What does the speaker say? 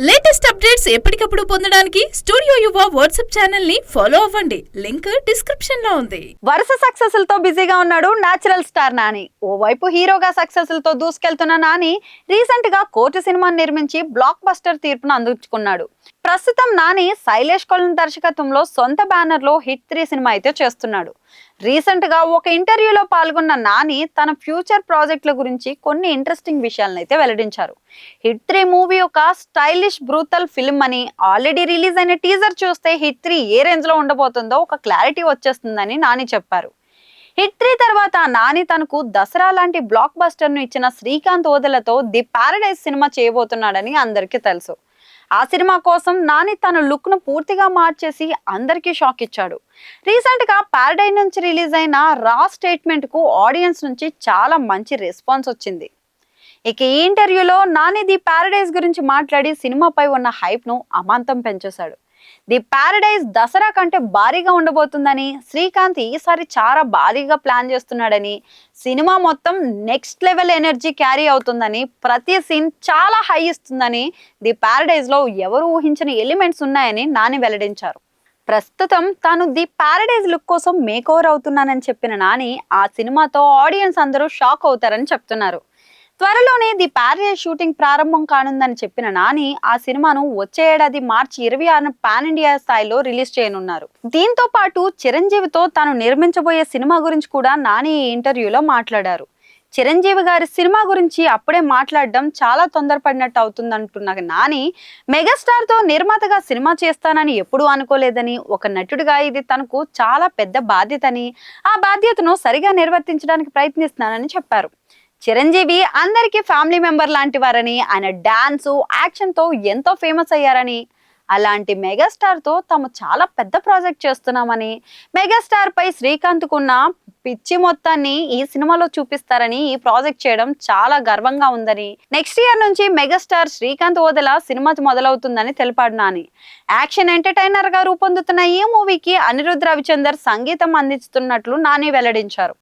Latest updates ఎప్పటికప్పుడు పొందడానికి studio యువ వాట్సాప్ ఛానల్ ని ఫాలో అవ్వండి. లింక్ డిస్క్రిప్షన్ లో ఉంది. వరుస సక్సెస్ తో బిజీగా ఉన్నాడు నేచురల్ స్టార్ నాని. ఓవైపు హీరోగా సక్సెస్ తో దూసుకెళ్తున్న నాని రీసెంట్ గా కోర్టు సినిమాని నిర్మించి బ్లాక్ బస్టర్ తీర్పును అందించుకున్నాడు. ప్రస్తుతం నాని శైలేష్ కొలన్ దర్శకత్వంలో సొంత బ్యానర్ లో హిట్ 3 సినిమా అయితే చేస్తున్నాడు. రీసెంట్ గా ఒక ఇంటర్వ్యూలో పాల్గొన్న నాని తన ఫ్యూచర్ ప్రాజెక్టుల గురించి కొన్ని ఇంట్రెస్టింగ్ విషయాలను అయితే వెల్లడించారు. హిట్ 3 మూవీ ఒక స్టైలిష్ బ్రూటల్ ఫిల్మ్ అని, ఆల్రెడీ రిలీజ్ అయిన టీజర్ చూస్తే హిట్ 3 ఏ రేంజ్ లో ఉండబోతుందో ఒక క్లారిటీ వచ్చేస్తుందని నాని చెప్పారు. హిట్ 3 తర్వాత నాని తనకు దసరా లాంటి బ్లాక్ బస్టర్ ను ఇచ్చిన శ్రీకాంత్ ఓదెలతో ది పారడైజ్ సినిమా చేయబోతున్నాడని అందరికీ తెలుసు. ఆ సినిమా కోసం నాని తన లుక్ ను పూర్తిగా మార్చేసి అందరికీ షాక్ ఇచ్చాడు. రీసెంట్ గా పారడైజ్ నుంచి రిలీజ్ అయిన రా స్టేట్మెంట్ కు ఆడియన్స్ నుంచి చాలా మంచి రెస్పాన్స్ వచ్చింది. ఇక ఈ ఇంటర్వ్యూలో నాని ది పారడైజ్ గురించి మాట్లాడి సినిమాపై ఉన్న హైప్ ను అమాంతం పెంచేశాడు. ది పారడైజ్ దసరా కంటే భారీగా ఉండబోతుందని, శ్రీకాంత్ ఈసారి చాలా భారీగా ప్లాన్ చేస్తున్నాడని, సినిమా మొత్తం నెక్స్ట్ లెవెల్ ఎనర్జీ క్యారీ అవుతుందని, ప్రతి సీన్ చాలా హై ఇస్తుందని, ది పారడైజ్ లో ఎవరు ఊహించని ఎలిమెంట్స్ ఉన్నాయని నాని వెల్లడించారు. ప్రస్తుతం తాను ది పారడైజ్ లుక్ కోసం మేకోవర్ అవుతున్నానని చెప్పిన నాని ఆ సినిమాతో ఆడియన్స్ అందరూ షాక్ అవుతారని చెప్తున్నారు. త్వరలోనే ది పారడైజ్ షూటింగ్ ప్రారంభం కానుందని చెప్పిన నాని ఆ సినిమాను వచ్చే ఏడాది మార్చి 26న పాన్ ఇండియా స్థాయిలో రిలీజ్ చేయనున్నారు. దీంతో పాటు చిరంజీవితో తాను నిర్మించబోయే సినిమా గురించి కూడా నాని ఈ ఇంటర్వ్యూలో మాట్లాడారు. చిరంజీవి గారి సినిమా గురించి అప్పుడే మాట్లాడడం చాలా తొందరపడినట్టు అవుతుందంటున్న నాని, మెగాస్టార్ తో నిర్మాతగా సినిమా చేస్తానని ఎప్పుడూ అనుకోలేదని, ఒక నటుడిగా ఇది తనకు చాలా పెద్ద బాధ్యతని, ఆ బాధ్యతను సరిగా నిర్వర్తించడానికి ప్రయత్నిస్తున్నానని చెప్పారు. చిరంజీవి అందరికీ ఫ్యామిలీ మెంబర్ లాంటి వారని, ఆయన డాన్సు యాక్షన్ తో ఎంతో ఫేమస్ అయ్యారని, అలాంటి మెగాస్టార్ తో తాము చాలా పెద్ద ప్రాజెక్ట్ చేస్తున్నామని, మెగాస్టార్ పై శ్రీకాంత్ కున్న పిచ్చి మొత్తాన్ని ఈ సినిమాలో చూపిస్తారని, ఈ ప్రాజెక్ట్ చేయడం చాలా గర్వంగా ఉందని, నెక్స్ట్ ఇయర్ నుంచి మెగాస్టార్ శ్రీకాంత్ ఓదెల సినిమా మొదలవుతుందని తెలిపాడు నాని. యాక్షన్ ఎంటర్టైనర్ గా రూపొందుతున్న ఈ మూవీకి అనిరుద్ రవిచందర్ సంగీతం అందిస్తున్నట్లు నాని వెల్లడించారు.